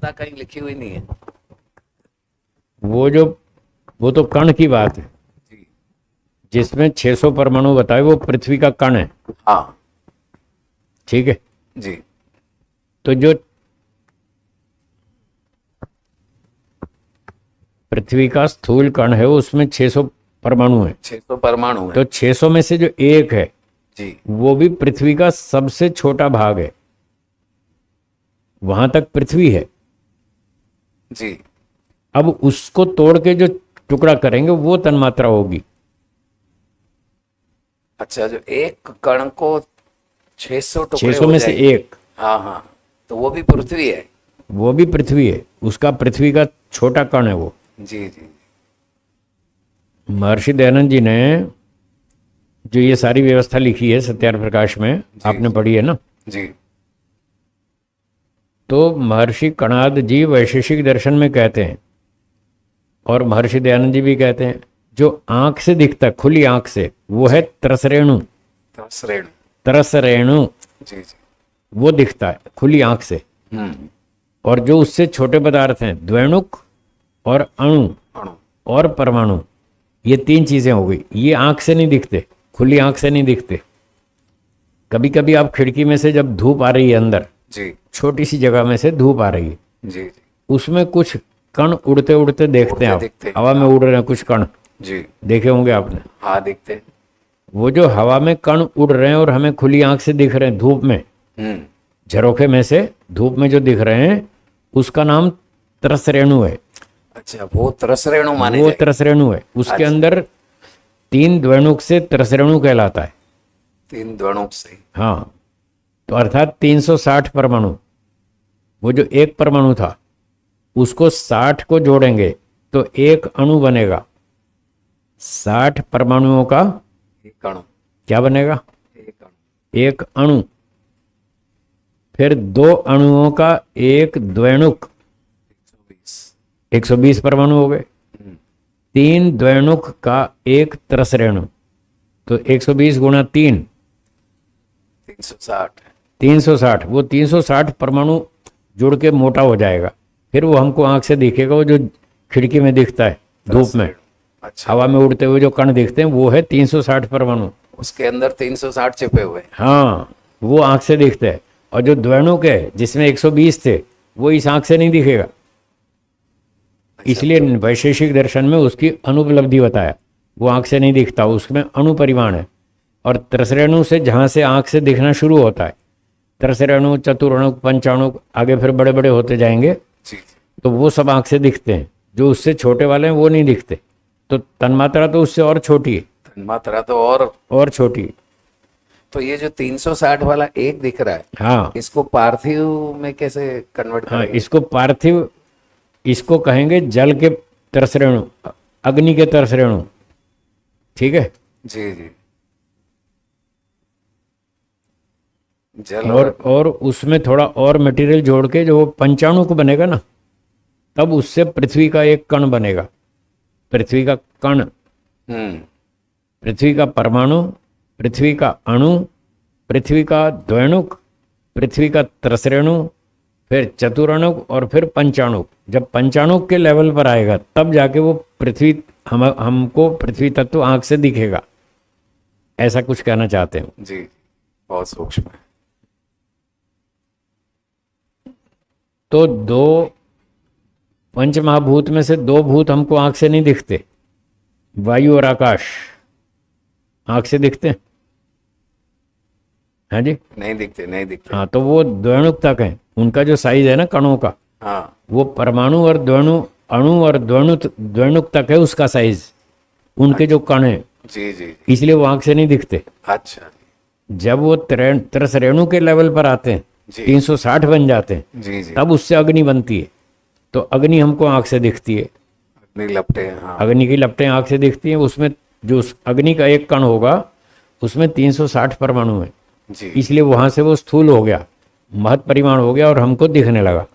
विशेषता कहीं लिखी हुई नहीं है। वो तो कण की बात है, जी जिसमें 600 परमाणु बताए वो पृथ्वी का कण है। हाँ ठीक है, जी तो जो पृथ्वी का स्थूल कण है उसमें 600 परमाणु है। 600 परमाणु है। तो 600 में से जो एक है जी वो भी पृथ्वी का सबसे छोटा भाग है, वहां तक पृथ्वी है। जी अब उसको तोड़ के जो टुकड़ा करेंगे वो तन्मात्रा होगी। अच्छा, जो एक कण को 600 टुकड़े 600 हो में से जाएंगे। एक, हाँ हाँ, तो वो भी पृथ्वी है। वो भी पृथ्वी है, उसका पृथ्वी का छोटा कण है वो। जी जी महर्षि दयानंद जी ने जो ये सारी व्यवस्था लिखी है सत्यार्थ प्रकाश में, आपने पढ़ी है ना। जी तो महर्षि कणाद जी वैशेषिक दर्शन में कहते हैं, और महर्षि दयानंद जी भी कहते हैं, जो आंख से दिखता है खुली आंख से वो है त्रसरेणु। श्रेणु। त्रसरेणु जी जी वो दिखता है खुली आंख से। हम्म। और जो उससे छोटे पदार्थ हैं द्वैणुक और अणु अणु। और परमाणु, ये तीन चीजें हो गई। ये आंख से नहीं दिखते, खुली आंख से नहीं दिखते। कभी कभी आप खिड़की में से जब धूप आ रही है अंदर, जी छोटी सी जगह में से धूप आ रही है, जी जी उसमें कुछ कण उड़ते उड़ते देखते हैं दिखते आप, हैं। हवा में उड़ रहे हैं कुछ कण, जी देखे होंगे आपने। हाँ दिखते। वो जो हवा में कण उड़ रहे हैं और हमें खुली आंख से दिख रहे हैं धूप में, हम्म। झरोखे में से धूप में जो दिख रहे हैं, उसका नाम त्रसरेणु है। अच्छा, वो त्रसरेणु माने वो जाएंगे। त्रसरेणु है। उसके अच्छा। अंदर 3 द्वैणुक से त्रसरेणु कहलाता है। 3 द्वणुक से। हाँ, तो अर्थात 360 परमाणु। वो जो एक परमाणु था उसको 60 को जोड़ेंगे तो एक अणु बनेगा। 60 परमाणुओं का एक अणु। क्या बनेगा? एक अणु। एक अणु। फिर 2 अणुओं का एक द्वैणुक, 120 परमाणु हो गए। 3 द्वैणुक का एक त्रसरेणु, तो 120 गुणा 3 360। 360। वो 360 परमाणु जुड़ के मोटा हो जाएगा। फिर वो हमको आंख से दिखेगा, वो जो खिड़की में दिखता है धूप में, अच्छा, हवा में उड़ते हुए जो कण दिखते हैं वो है 360 परमाणु। उसके अंदर 360 छिपे हुए हैं। हाँ, वो आंख से दिखते हैं। और जो द्वैणुक है जिसमें 120 थे वो इस आंख से नहीं दिखेगा। इसलिए वैशेषिक दर्शन में उसकी अनुपलब्धि बताया, वो आंख से नहीं दिखता, उसमें अणुपरिमाण है। और त्रसरेणु से जहाँ से आंख से दिखना शुरू होता है, त्रसरेणु, चतुरणु, पंचाणु, आगे फिर बड़े बड़े होते जाएंगे, जी तो वो सब आंख से दिखते हैं। जो उससे छोटे वाले हैं वो नहीं दिखते। तो तन्मात्रा तो उससे और छोटी है, मात्रा तो और छोटी है। तो ये जो 360 वाला एक दिख रहा है, हाँ इसको पार्थिव में कैसे कन्वर्ट हाँ, करेंगे? इसको पार्थिव, इसको कहेंगे जल के त्रसरेणु, अग्नि के त्रसरेणु। ठीक है। जी जी। जल और उसमें थोड़ा और मटेरियल जोड़ के जो पंचाणु को बनेगा ना, तब उससे पृथ्वी का एक कण बनेगा। पृथ्वी का कण, हम्म। पृथ्वी का परमाणु, पृथ्वी का अणु, पृथ्वी का द्वैणुक, पृथ्वी का त्रसरेणु, फिर चतुरणुक और फिर पंचाणुक। जब पंचाणुक के लेवल पर आएगा तब जाके वो पृथ्वी, हमको पृथ्वी तत्व आंख से दिखेगा। ऐसा कुछ कहना चाहते हैं। जी, बहुत सूक्ष्म है। तो 2 पंचमहाभूत में से 2 भूत हमको आंख से नहीं दिखते, वायु और आकाश। आंख से दिखते हैं? हाँ जी, नहीं दिखते, नहीं दिखते। हाँ, तो वो द्वैणुक तक है। उनका जो साइज है ना कणों का, हाँ वो परमाणु और अणु और द्वैणुक तक है उसका साइज, उनके जो कण है। जी जी। इसलिए वो आंख से नहीं दिखते। अच्छा जब वो त्रसरेणु के लेवल पर आते हैं, जी 360 बन जाते हैं, जी जी। तब उससे अग्नि बनती है। तो अग्नि हमको आंख से दिखती है। अग्नि लपटे, हाँ। अग्नि की लपटें आंख से दिखती हैं। उसमें जो उस अग्नि का एक कण होगा उसमें 360 परमाणु है। जी इसलिए वहां से वो स्थूल हो गया, महत् परिमाण हो गया और हमको दिखने लगा।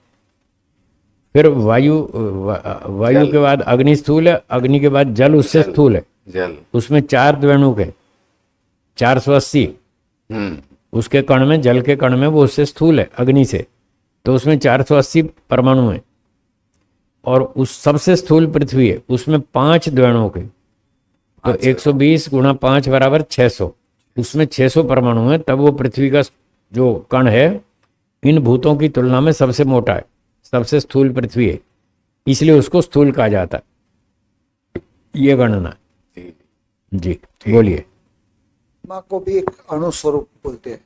फिर वायु जल। के बाद अग्नि स्थूल है, अग्नि के बाद जल उससे स्थूल है। जल। उसमें 4 द्वैणुक है, 480। हम्म। उसके कण में, जल के कण में, वो उससे स्थूल है अग्नि से। तो उसमें 480 परमाणु हैं, और उस सबसे स्थूल पृथ्वी है, उसमें 5 द्वैणों के, तो 120 गुणा 5 बराबर 600, उसमें 600 परमाणु हैं। तब वो पृथ्वी का जो कण है इन भूतों की तुलना में सबसे मोटा है, सबसे स्थूल पृथ्वी है, इसलिए उसको स्थूल कहा जाता है। ये गणना है। जी बोलिए। आत्मा को भी एक अणु स्वरूप बोलते हैं।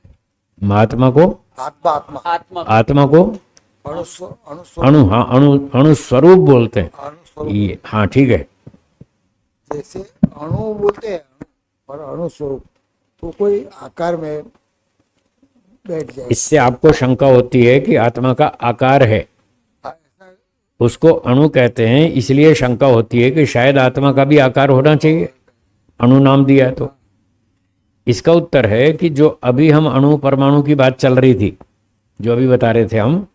महात्मा को, आत्मा आत्मा आत्मा को अणु स्वरूप अणु, हाँ अणु, अणु स्वरूप बोलते हैं। अणु स्वरूप ये हाँ ठीक है। जैसे अणु बोलते हैं और अणु स्वरूप तो कोई आकार में बैठ जाए। इससे आपको शंका होती है कि आत्मा का आकार है, ऐसा उसको अणु कहते हैं, इसलिए शंका होती है कि शायद आत्मा का भी आकार होना चाहिए, अणु नाम दिया है तो। इसका उत्तर है कि जो अभी हम अणु परमाणु की बात चल रही थी, जो अभी बता रहे थे हम,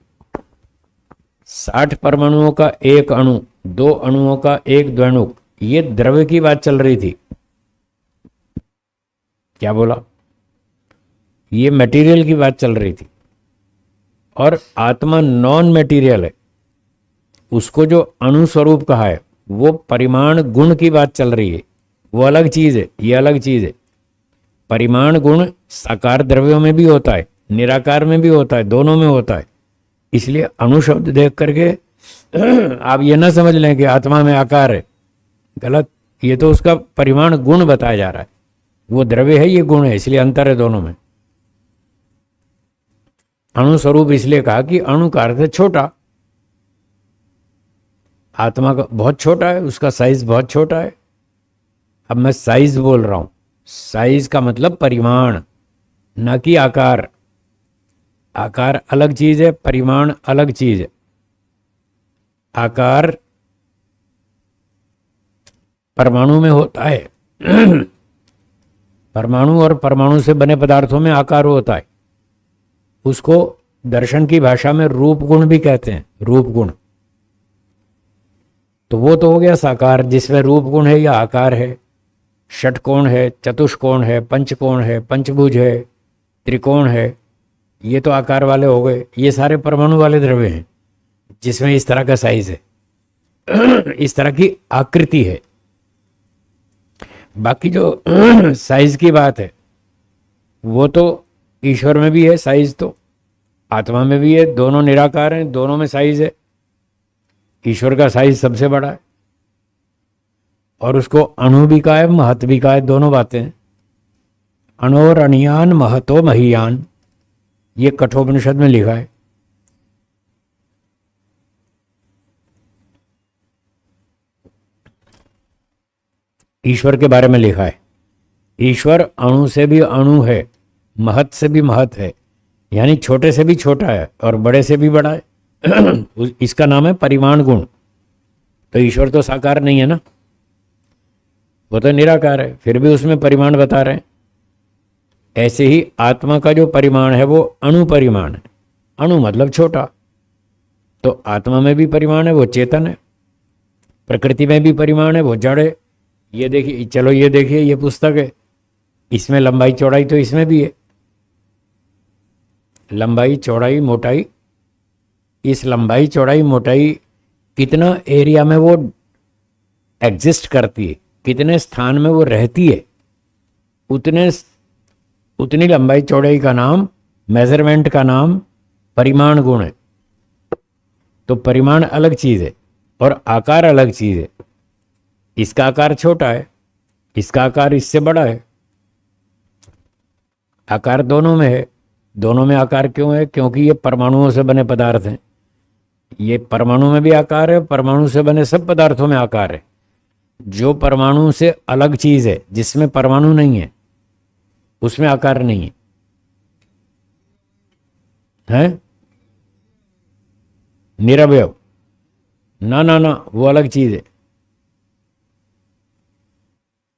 60 परमाणुओं का एक अणु, 2 अणुओं का एक द्वैणुक, ये द्रव्य की बात चल रही थी। क्या बोला? ये मटेरियल की बात चल रही थी, और आत्मा नॉन मटेरियल है, उसको जो अणु स्वरूप कहा है वो परिमाण गुण की बात चल रही है, वो अलग चीज है, ये अलग चीज है। परिमाण गुण साकार द्रव्यों में भी होता है, निराकार में भी होता है, दोनों में होता है। इसलिए अणु शब्द देख करके आप ये ना समझ लें कि आत्मा में आकार है, गलत। ये तो उसका परिमाण गुण बताया जा रहा है, वो द्रव्य है, ये गुण है, इसलिए अंतर है दोनों में। अणु स्वरूप इसलिए कहा कि अणु का अर्थ है छोटा, आत्मा का बहुत छोटा है, उसका साइज बहुत छोटा है। अब मैं साइज बोल रहा हूं, साइज का मतलब परिमाण, न कि आकार। आकार अलग चीज है, परिमाण अलग चीज है। आकार परमाणु में होता है परमाणु और परमाणु से बने पदार्थों में आकार होता है, उसको दर्शन की भाषा में रूप गुण भी कहते हैं, रूप गुण। तो वो तो हो गया साकार, जिसमें रूप गुण है या आकार है। षटकोण है, चतुष्कोण है, पंचकोण है, पंचभुज है, त्रिकोण है, ये तो आकार वाले हो गए। ये सारे परमाणु वाले द्रव्य हैं जिसमें इस तरह का साइज है इस तरह की आकृति है। बाकी जो साइज की बात है वो तो ईश्वर में भी है, साइज तो आत्मा में भी है, दोनों निराकार हैं, दोनों में साइज है। ईश्वर का साइज सबसे बड़ा है, और उसको अणु भी कहा है, महत भी कहा है, दोनों बातें हैं। अणोर अणियान महतो महीयान, ये कठोपनिषद में लिखा है। ईश्वर के बारे में लिखा है, ईश्वर अणु से भी अणु है, महत से भी महत है, यानी छोटे से भी छोटा है और बड़े से भी बड़ा है इसका नाम है परिमाण गुण। तो ईश्वर तो साकार नहीं है ना, वो तो निराकार है, फिर भी उसमें परिमाण बता रहे हैं। ऐसे ही आत्मा का जो परिमाण है वो अणु परिमाण है। अणु मतलब छोटा, तो आत्मा में भी परिमाण है, वो चेतन है। प्रकृति में भी परिमाण है, वो जड़ है। ये देखिए, चलो ये देखिए, ये पुस्तक है, इसमें लंबाई चौड़ाई तो इसमें भी है। लंबाई चौड़ाई मोटाई, इस लंबाई चौड़ाई मोटाई कितना एरिया में वो एग्जिस्ट करती है, कितने स्थान में वो रहती है, उतनी लंबाई चौड़ाई का नाम, मेजरमेंट का नाम परिमाण गुण है। तो परिमाण अलग चीज है और आकार अलग चीज है। इसका आकार छोटा है, इसका आकार इससे बड़ा है। आकार दोनों में है। दोनों में आकार क्यों है? क्योंकि ये परमाणुओं से बने पदार्थ हैं। ये परमाणु में भी आकार है, परमाणु से बने सब पदार्थों में आकार है। जो परमाणु से अलग चीज है, जिसमें परमाणु नहीं है, उसमें आकार नहीं है, है? निरवयव ना ना ना, वो अलग चीज है।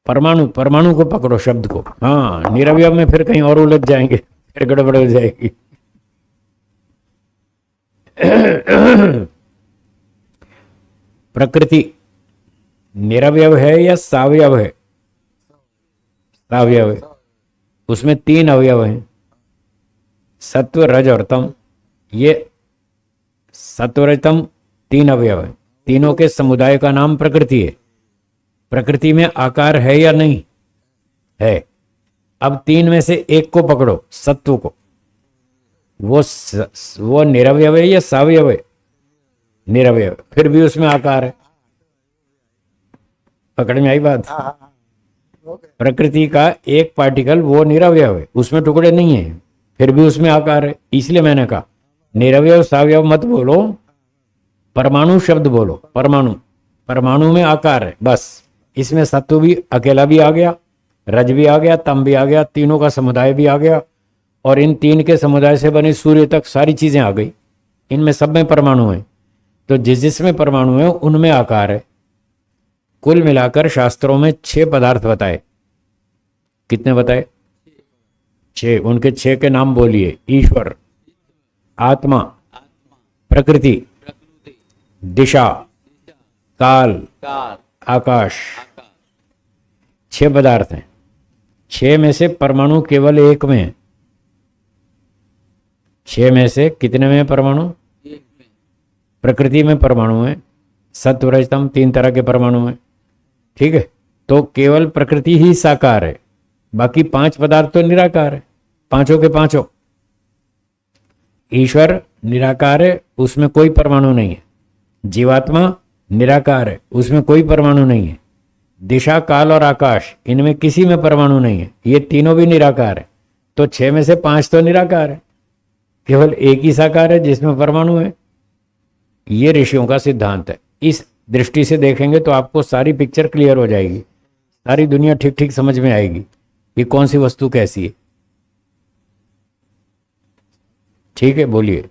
परमाणु, परमाणु को पकड़ो शब्द को। हाँ, निरवयव में फिर कहीं और उलझ जाएंगे, फिर गड़बड़ हो जाएगी। प्रकृति निरवयव है या सावयव है? सावयव है। उसमें 3 अवयव हैं, सत्व, रज और तम। ये सत्वरजतम 3 अवयव है, तीनों के समुदाय का नाम प्रकृति है। प्रकृति में आकार है या नहीं है? अब 3 में से एक को पकड़ो, सत्व को, वो निरवयव है या सावयव है? निरवयव, फिर भी उसमें आकार है। पकड़ में आई बात? प्रकृति का एक पार्टिकल वो निरवयव है, उसमें टुकड़े नहीं है, फिर भी उसमें आकार है। इसलिए मैंने कहा निरवयव सावयव मत बोलो, परमाणु शब्द बोलो। परमाणु, परमाणु में आकार है बस। इसमें सत्व भी अकेला भी आ गया, रज भी आ गया, तम भी आ गया, तीनों का समुदाय भी आ गया, और इन 3 के समुदाय से बनी सूर्य तक सारी चीजें आ गई। इनमें सब में परमाणु है। तो जिसमें परमाणु है उनमें आकार है। कुल मिलाकर शास्त्रों में 6 पदार्थ बताए। कितने बताए? 6। उनके 6 के नाम बोलिए। ईश्वर, आत्मा, प्रकृति, दिशा, काल, आकाश। 6 पदार्थ हैं। 6 में से परमाणु केवल एक में है। 6 में से कितने में है परमाणु? प्रकृति में परमाणु है, सत्व रजतम 3 तरह के परमाणु हैं। ठीक है, तो केवल प्रकृति ही साकार है, बाकी 5 पदार्थ तो निराकार है, पांचों के पांचों। ईश्वर निराकार है, उसमें कोई परमाणु नहीं है। जीवात्मा निराकार है, उसमें कोई परमाणु नहीं है। दिशा, काल और आकाश, इनमें किसी में परमाणु नहीं है, ये तीनों भी निराकार है। तो 6 में से 5 तो निराकार है, केवल एक ही साकार है जिसमें परमाणु है। ये ऋषियों का सिद्धांत है। इस दृष्टि से देखेंगे तो आपको सारी पिक्चर क्लियर हो जाएगी, सारी दुनिया ठीक ठीक समझ में आएगी कि कौन सी वस्तु कैसी है। ठीक है, बोलिए।